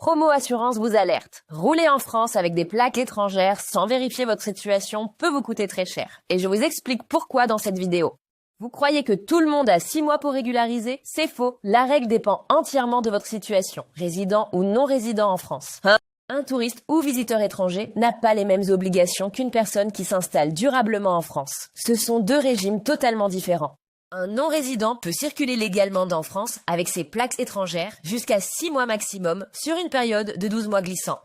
Promo Assurance vous alerte. Rouler en France avec des plaques étrangères sans vérifier votre situation peut vous coûter très cher. Et je vous explique pourquoi dans cette vidéo. Vous croyez que tout le monde a 6 mois pour régulariser? C'est faux. La règle dépend entièrement de votre situation, résident ou non résident en France. Un touriste ou visiteur étranger n'a pas les mêmes obligations qu'une personne qui s'installe durablement en France. Ce sont deux régimes totalement différents. Un non-résident peut circuler légalement dans France avec ses plaques étrangères jusqu'à 6 mois maximum sur une période de 12 mois glissants.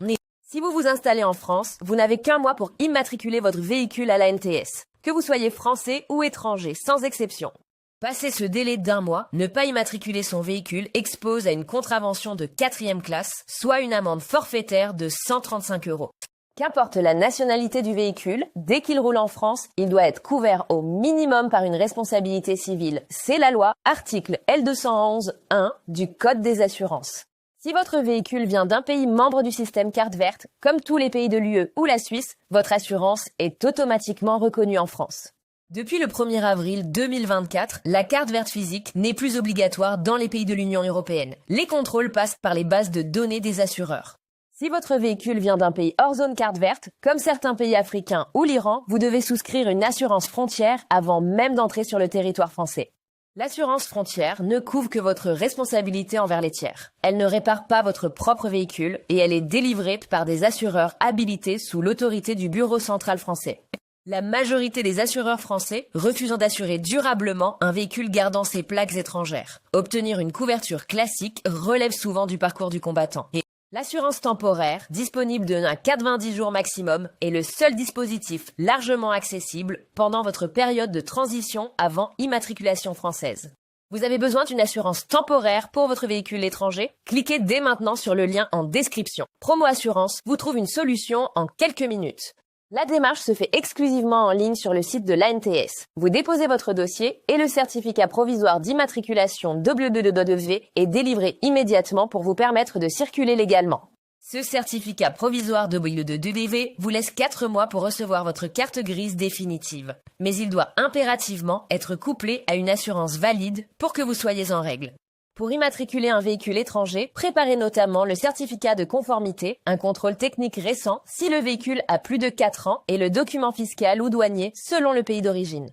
Si vous vous installez en France, vous n'avez qu'un mois pour immatriculer votre véhicule à la NTS, que vous soyez français ou étranger, sans exception. Passé ce délai d'un mois, ne pas immatriculer son véhicule expose à une contravention de 4e classe, soit une amende forfaitaire de 135 €. Qu'importe la nationalité du véhicule, dès qu'il roule en France, il doit être couvert au minimum par une responsabilité civile. C'est la loi, article L211-1 du Code des assurances. Si votre véhicule vient d'un pays membre du système carte verte, comme tous les pays de l'UE ou la Suisse, votre assurance est automatiquement reconnue en France. Depuis le 1er avril 2024, la carte verte physique n'est plus obligatoire dans les pays de l'Union européenne. Les contrôles passent par les bases de données des assureurs. Si votre véhicule vient d'un pays hors zone carte verte, comme certains pays africains ou l'Iran, vous devez souscrire une assurance frontière avant même d'entrer sur le territoire français. L'assurance frontière ne couvre que votre responsabilité envers les tiers. Elle ne répare pas votre propre véhicule et elle est délivrée par des assureurs habilités sous l'autorité du Bureau central français. La majorité des assureurs français refusent d'assurer durablement un véhicule gardant ses plaques étrangères. Obtenir une couverture classique relève souvent du parcours du combattant. L'assurance temporaire, disponible de 90 jours maximum, est le seul dispositif largement accessible pendant votre période de transition avant immatriculation française. Vous avez besoin d'une assurance temporaire pour votre véhicule étranger? Cliquez dès maintenant sur le lien en description. Promo Assurance vous trouve une solution en quelques minutes. La démarche se fait exclusivement en ligne sur le site de l'ANTS. Vous déposez votre dossier et le certificat provisoire d'immatriculation W2W est délivré immédiatement pour vous permettre de circuler légalement. Ce certificat provisoire W2W vous laisse 4 mois pour recevoir votre carte grise définitive. Mais il doit impérativement être couplé à une assurance valide pour que vous soyez en règle. Pour immatriculer un véhicule étranger, préparez notamment le certificat de conformité, un contrôle technique récent si le véhicule a plus de 4 ans et le document fiscal ou douanier selon le pays d'origine.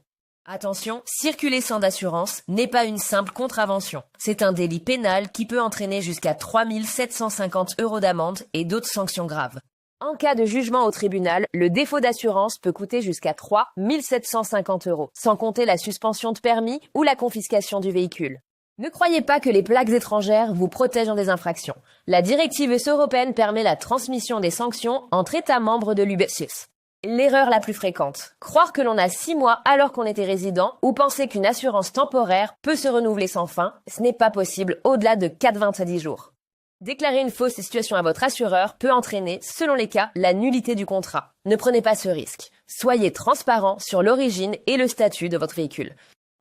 Attention, circuler sans assurance n'est pas une simple contravention. C'est un délit pénal qui peut entraîner jusqu'à 3 750 € d'amende et d'autres sanctions graves. En cas de jugement au tribunal, le défaut d'assurance peut coûter jusqu'à 3 750 €, sans compter la suspension de permis ou la confiscation du véhicule. Ne croyez pas que les plaques étrangères vous protègent en des infractions. La directive européenne permet la transmission des sanctions entre États membres de l'UE. L'erreur la plus fréquente, croire que l'on a 6 mois alors qu'on était résident ou penser qu'une assurance temporaire peut se renouveler sans fin, ce n'est pas possible au-delà de 90 jours. Déclarer une fausse situation à votre assureur peut entraîner, selon les cas, la nullité du contrat. Ne prenez pas ce risque. Soyez transparent sur l'origine et le statut de votre véhicule.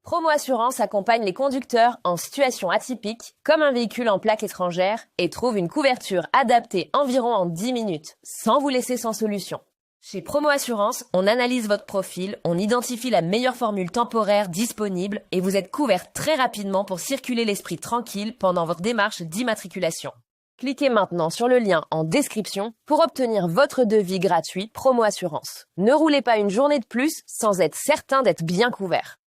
Promo Assurance accompagne les conducteurs en situation atypique, comme un véhicule en plaque étrangère, et trouve une couverture adaptée environ en 10 minutes, sans vous laisser sans solution. Chez Promo Assurance, on analyse votre profil, on identifie la meilleure formule temporaire disponible et vous êtes couvert très rapidement pour circuler l'esprit tranquille pendant votre démarche d'immatriculation. Cliquez maintenant sur le lien en description pour obtenir votre devis gratuit Promo Assurance. Ne roulez pas une journée de plus sans être certain d'être bien couvert.